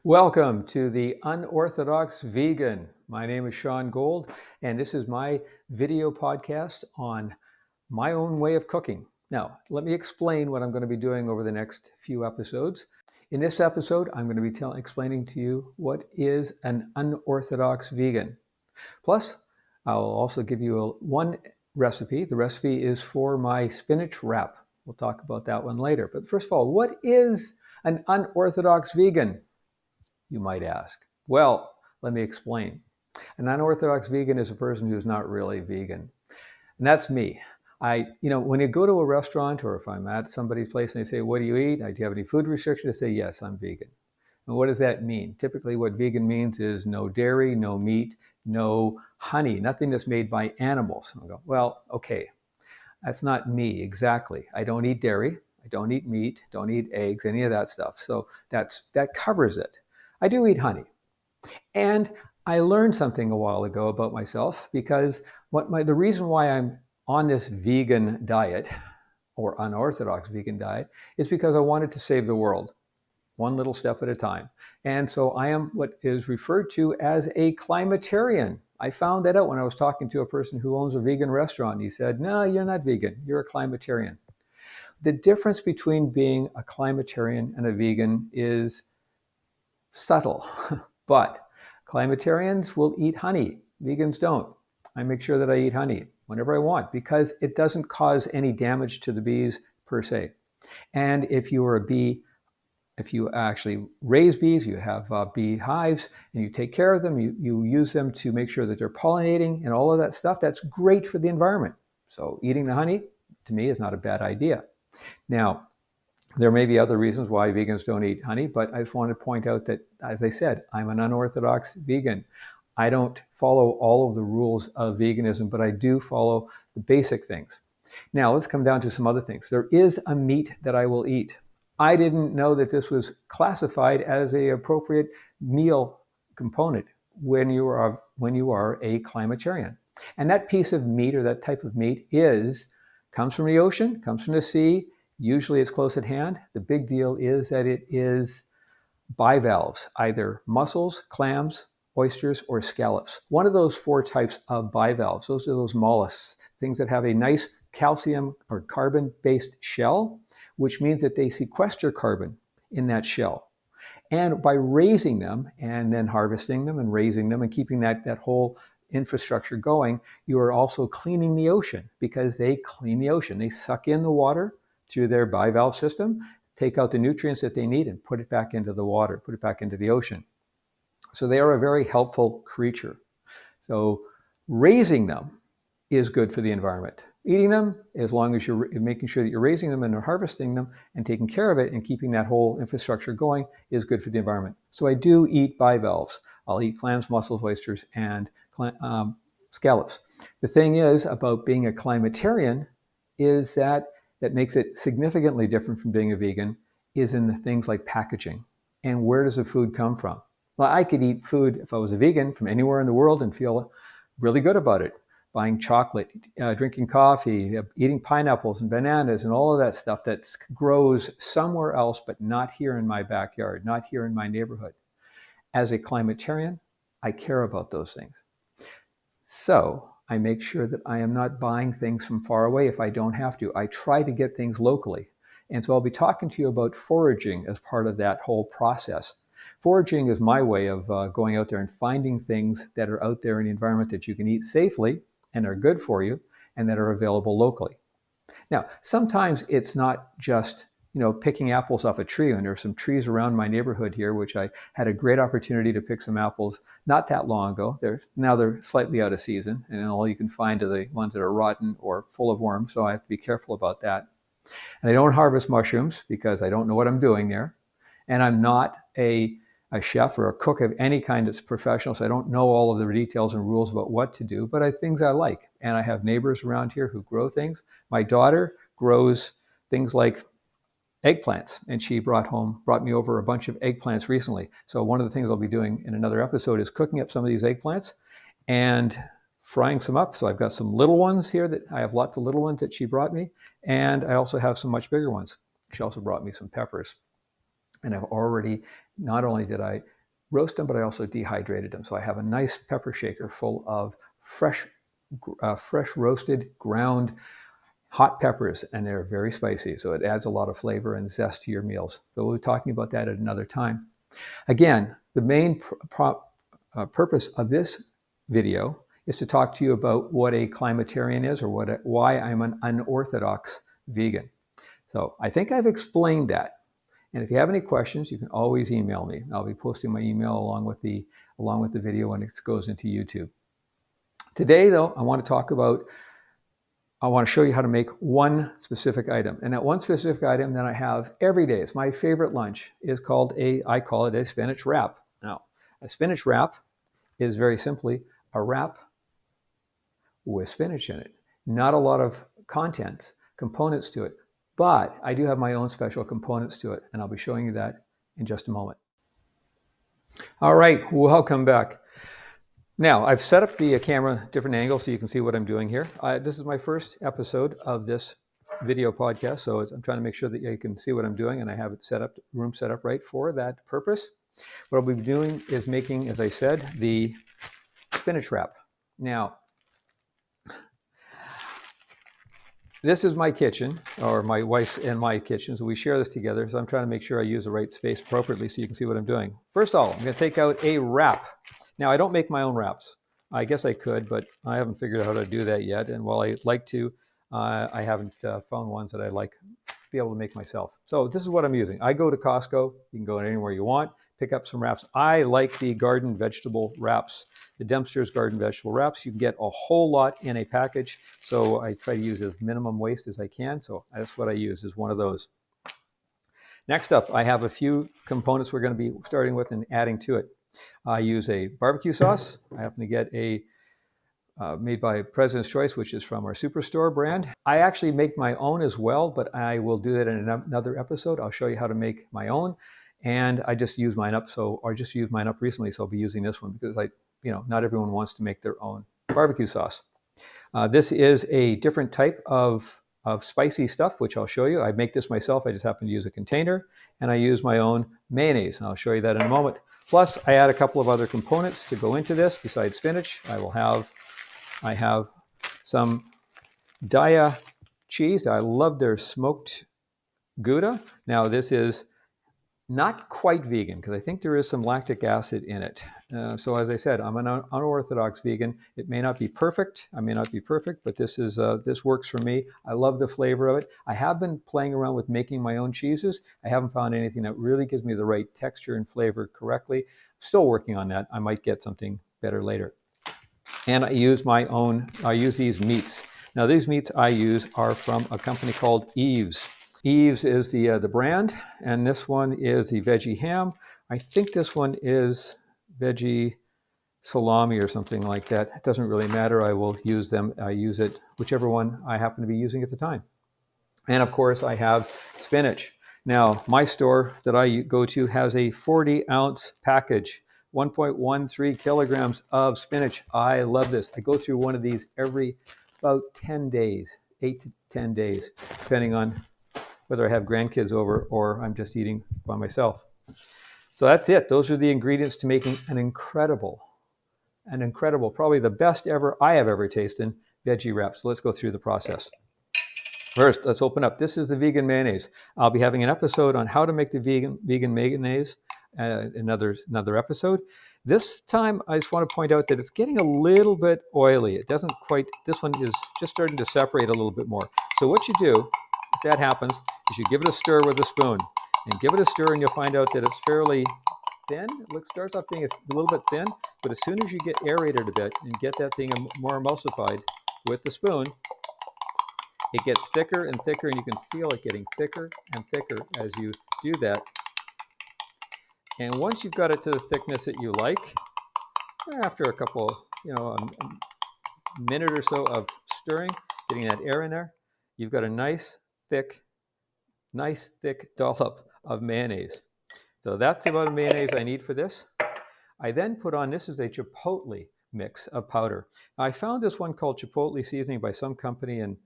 Welcome to the Unorthodox Vegan. My name is Sean Gold, and this is my video podcast on my own way of cooking. Now, let me explain what I'm going to be doing over the next few episodes. In this episode, I'm going to be explaining to you what is an unorthodox vegan. Plus, I'll also give you one recipe. The recipe is for my spinach wrap. We'll talk about that one later. But first of all, what is an unorthodox vegan, you might ask? Well, let me explain. An unorthodox vegan is a person who's not really vegan. And that's me. When you go to a restaurant or if I'm at somebody's place and they say, "What do you eat? Do you have any food restrictions?" I say, "Yes, I'm vegan." And what does that mean? Typically, what vegan means is no dairy, no meat, no honey, nothing that's made by animals. And I go, well, okay, that's not me exactly. I don't eat dairy. I don't eat meat, don't eat eggs, any of that stuff. So that covers it. I do eat honey. And I learned something a while ago about myself because the reason why I'm on this vegan diet or unorthodox vegan diet is because I wanted to save the world one little step at a time. And so I am what is referred to as a climatarian. I found that out when I was talking to a person who owns a vegan restaurant. He said, "No, you're not vegan, you're a climatarian." The difference between being a climatarian and a vegan is subtle, but climatarians will eat honey. Vegans don't. I make sure that I eat honey whenever I want because it doesn't cause any damage to the bees per se. And if you actually raise bees, you have bee hives, and you take care of them, you use them to make sure that they're pollinating and all of that stuff, that's great for the environment. So eating the honey, to me, is not a bad idea. Now, there may be other reasons why vegans don't eat honey, but I just want to point out that, as I said, I'm an unorthodox vegan. I don't follow all of the rules of veganism, but I do follow the basic things. Now, let's come down to some other things. There is a meat that I will eat. I didn't know that this was classified as an appropriate meal component when you are a climatarian. And that piece of meat or that type of meat comes from the ocean, comes from the sea. Usually it's close at hand. The big deal is that it is bivalves, either mussels, clams, oysters, or scallops. One of those four types of bivalves, those are those mollusks, things that have a nice calcium or carbon-based shell, which means that they sequester carbon in that shell. And by raising them and then harvesting them and raising them and keeping that whole infrastructure going, you are also cleaning the ocean because they clean the ocean. They suck in the water through their bivalve system, take out the nutrients that they need and put it back into the water, put it back into the ocean. So they are a very helpful creature. So raising them is good for the environment. Eating them, as long as you're making sure that you're raising them and harvesting them and taking care of it and keeping that whole infrastructure going, is good for the environment. So I do eat bivalves. I'll eat clams, mussels, oysters, and scallops. The thing is about being a climatarian is that makes it significantly different from being a vegan is in the things like packaging. And where does the food come from? Well, I could eat food, if I was a vegan, from anywhere in the world and feel really good about it. Buying chocolate, drinking coffee, eating pineapples and bananas and all of that stuff that grows somewhere else, but not here in my backyard, not here in my neighborhood. As a climatarian, I care about those things. So I make sure that I am not buying things from far away if I don't have to. I try to get things locally. And so I'll be talking to you about foraging as part of that whole process. Foraging is my way of going out there and finding things that are out there in the environment that you can eat safely and are good for you and that are available locally. Now, sometimes it's not just picking apples off a tree. And there are some trees around my neighborhood here, which I had a great opportunity to pick some apples not that long ago. Now they're slightly out of season, and all you can find are the ones that are rotten or full of worms. So I have to be careful about that. And I don't harvest mushrooms because I don't know what I'm doing there. And I'm not a chef or a cook of any kind that's professional, so I don't know all of the details and rules about what to do, but things I like. And I have neighbors around here who grow things. My daughter grows things like eggplants, and she brought me over a bunch of eggplants recently. So one of the things I'll be doing in another episode is cooking up some of these eggplants and frying some up. So I've got some little ones here that I have lots of little ones that she brought me, and I also have some much bigger ones. She also brought me some peppers. And I've already, not only did I roast them, but I also dehydrated them. So I have a nice pepper shaker full of fresh roasted ground hot peppers, and they're very spicy. So it adds a lot of flavor and zest to your meals. But we'll be talking about that at another time. Again, the main purpose of this video is to talk to you about what a climatarian is, or why I'm an unorthodox vegan. So I think I've explained that. And if you have any questions, you can always email me. I'll be posting my email along with the video when it goes into YouTube. Today, though, I want to show you how to make one specific item. And that one specific item that I have every day, it's my favorite lunch, is I call it a spinach wrap. Now, a spinach wrap is very simply a wrap with spinach in it. Not a lot of components to it, but I do have my own special components to it, and I'll be showing you that in just a moment. All right, welcome back. Now, I've set up the camera different angles so you can see what I'm doing here. This is my first episode of this video podcast, so I'm trying to make sure that you can see what I'm doing, and I have it room set up right for that purpose. What I'll be doing is making, as I said, the spinach wrap. Now, this is my kitchen, or my wife's and my kitchen, so we share this together, so I'm trying to make sure I use the right space appropriately so you can see what I'm doing. First of all, I'm going to take out a wrap. Now, I don't make my own wraps. I guess I could, but I haven't figured out how to do that yet, and while I'd like to, I haven't found ones that I like to be able to make myself. So this is what I'm using. I go to Costco. You can go anywhere you want, pick up some wraps. I like the garden vegetable wraps, the Dempster's garden vegetable wraps. You can get a whole lot in a package, so I try to use as minimum waste as I can. So that's what I use, is one of those. Next up, I have a few components we're going to be starting with and adding to it. I use a barbecue sauce. I happen to get a made by President's Choice, which is from our Superstore brand. I actually make my own as well, but I will do that in another episode. I'll show you how to make my own. And I just used mine up, recently, so I'll be using this one because not everyone wants to make their own barbecue sauce. This is a different type of spicy stuff, which I'll show you. I make this myself. I just happen to use a container, and I use my own mayonnaise, and I'll show you that in a moment. Plus, I add a couple of other components to go into this besides spinach. I have some Daiya cheese. I love their smoked Gouda. Now, this is not quite vegan because I think there is some lactic acid in it. So as I said, I'm an unorthodox vegan. It may not be perfect. I may not be perfect, but this works for me. I love the flavor of it. I have been playing around with making my own cheeses. I haven't found anything that really gives me the right texture and flavor correctly. I'm still working on that. I might get something better later. And I use these meats. Now, these meats I use are from a company called Eve's. Eve's is the brand, and this one is the veggie ham. I think this one is veggie salami or something like that. It doesn't really matter. I will use them. I use it, whichever one I happen to be using at the time. And of course, I have spinach. Now, my store that I go to has a 40-ounce package, 1.13 kilograms of spinach. I love this. I go through one of these every about 10 days, 8 to 10 days, depending on whether I have grandkids over or I'm just eating by myself. So that's it. Those are the ingredients to making an incredible, probably the best I have ever tasted veggie wrap. So let's go through the process. First, let's open up. This is the vegan mayonnaise. I'll be having an episode on how to make the vegan mayonnaise, another episode. This time, I just want to point out that it's getting a little bit oily. It doesn't quite, this one is just starting to separate a little bit more. So what you do, if that happens, is you give it a stir with a spoon. And give it a stir and you'll find out that it's fairly thin. It starts off being a little bit thin, but as soon as you get aerated a bit and get that thing more emulsified with the spoon, it gets thicker and thicker, and you can feel it getting thicker and thicker as you do that. And once you've got it to the thickness that you like, after a couple, a minute or so of stirring, getting that air in there, you've got a nice thick dollop of mayonnaise. So that's about the mayonnaise I need for this. I then put on, this is a chipotle mix of powder. Now, I found this one called Chipotle Seasoning by some company in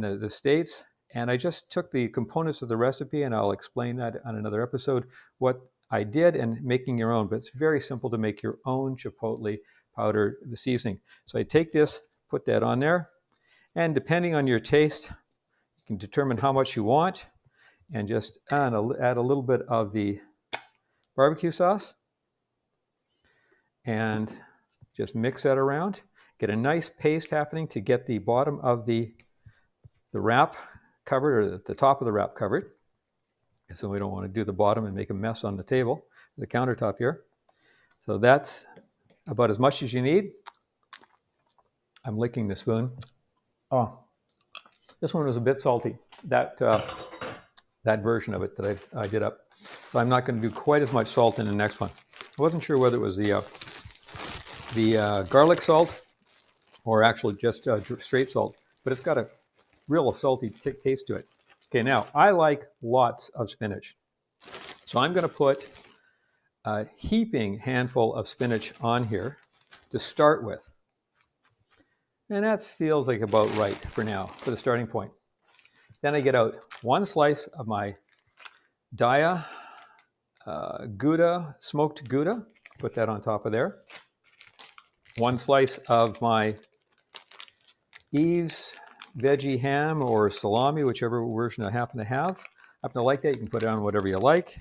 the States, and I just took the components of the recipe, and I'll explain that on another episode, what I did and making your own, but it's very simple to make your own chipotle powder, the seasoning. So I take this, put that on there, and depending on your taste, you can determine how much you want, and just add a little bit of the barbecue sauce, and just mix that around. Get a nice paste happening to get the bottom of the wrap covered, or the top of the wrap covered. So we don't want to do the bottom and make a mess on the table, the countertop here. So that's about as much as you need. I'm licking the spoon. Oh, this one was a bit salty. That version of it that I did up. So I'm not going to do quite as much salt in the next one. I wasn't sure whether it was the garlic salt or actually just straight salt, but it's got a real salty taste to it. Okay, now I like lots of spinach. So I'm going to put a heaping handful of spinach on here to start with. And that feels like about right for now, for the starting point. Then I get out one slice of my Daya Gouda, smoked Gouda, put that on top of there. One slice of my Eve's veggie ham or salami, whichever version I happen to have. I happen to like that. You can put it on whatever you like.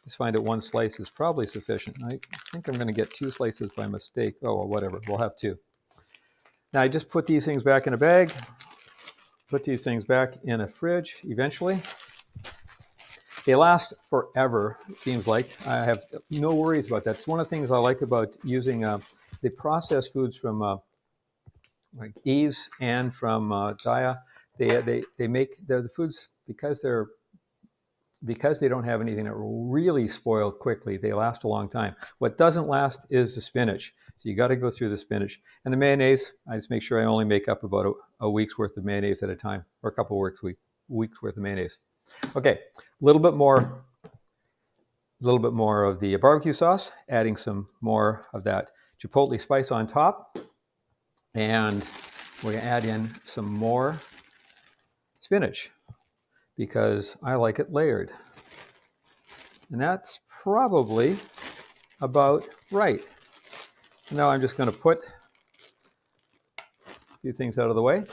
Just find that one slice is probably sufficient. I think I'm going to get 2 slices by mistake. Oh, well, whatever. We'll have 2. Now I just put these things back in a bag. Put these things back in a fridge eventually. They last forever, it seems like. I have no worries about that. It's one of the things I like about using the processed foods from like Eve's and from Daya. They make the foods, because they don't have anything that will really spoil quickly. They last a long time. What doesn't last is the spinach. So you got to go through the spinach. And the mayonnaise, I just make sure I only make up about a week's worth of mayonnaise at a time, or a couple of weeks worth of mayonnaise. Okay, a little bit more of the barbecue sauce, adding some more of that chipotle spice on top. And we're going to add in some more spinach because I like it layered. And that's probably about right. Now I'm just going to put a few things out of the way.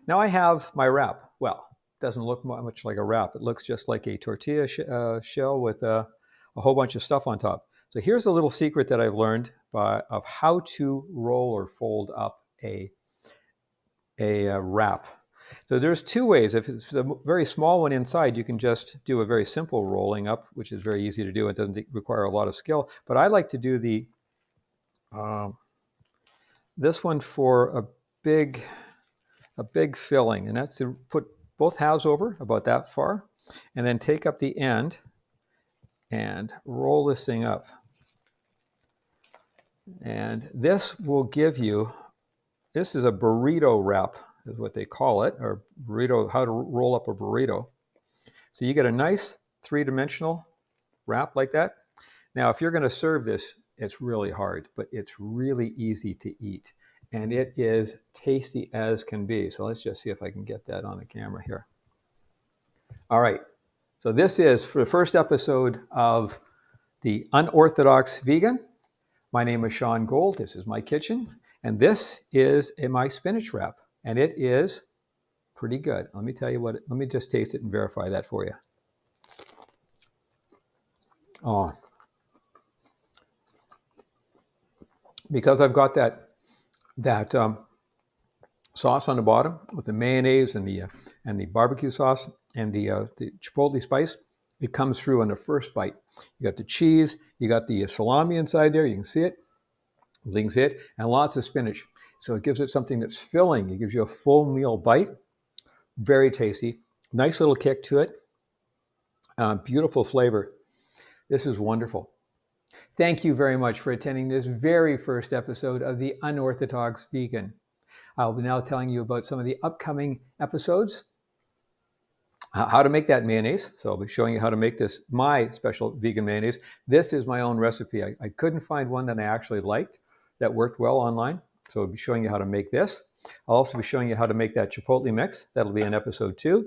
Now I have my wrap. Well, it doesn't look much like a wrap. It looks just like a tortilla shell with a whole bunch of stuff on top. So here's a little secret that I've learned of how to roll or fold up a wrap. So there's 2 ways. If it's a very small one inside, you can just do a very simple rolling up, which is very easy to do. It doesn't require a lot of skill. But I like to do this one for a big filling, and that's to put both halves over about that far, and then take up the end and roll this thing up. And this will give you, this is a burrito wrap, is what they call it, or burrito, how to roll up a burrito. So you get a nice 3-dimensional wrap like that. Now, if you're going to serve this, it's really hard, but it's really easy to eat. And it is tasty as can be. So let's just see if I can get that on the camera here. All right. So this is for the first episode of the Unorthodox Vegan. My name is Sean Gold. This is my kitchen. And this is my spinach wrap. And it is pretty good. Let me tell you let me just taste it and verify that for you. Oh. Because I've got that sauce on the bottom with the mayonnaise and the barbecue sauce and the chipotle spice, it comes through on the first bite. You got the cheese, you got the salami inside there. You can see it, and lots of spinach. So it gives it something that's filling. It gives you a full meal bite. Very tasty. Nice little kick to it. Beautiful flavor. This is wonderful. Thank you very much for attending this very first episode of the Unorthodox Vegan. I'll be now telling you about some of the upcoming episodes, how to make that mayonnaise. So I'll be showing you how to make this, my special vegan mayonnaise. This is my own recipe. I couldn't find one that I actually liked that worked well online. So I'll be showing you how to make this. I'll also be showing you how to make that chipotle mix. That'll be in episode 2.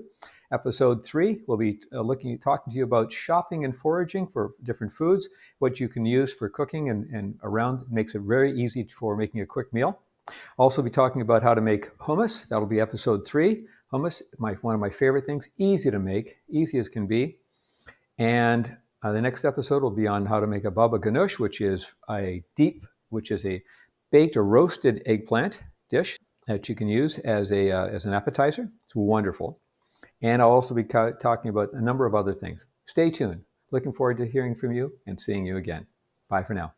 Episode 3, we'll be talking to you about shopping and foraging for different foods, what you can use for cooking and around. It makes it very easy for making a quick meal. Also be talking about how to make hummus. That'll be episode 3. Hummus, one of my favorite things, easy to make, easy as can be. And the next episode will be on how to make a baba ganoush, which is a baked or roasted eggplant dish that you can use as an appetizer. It's wonderful. And I'll also be talking about a number of other things. Stay tuned. Looking forward to hearing from you and seeing you again. Bye for now.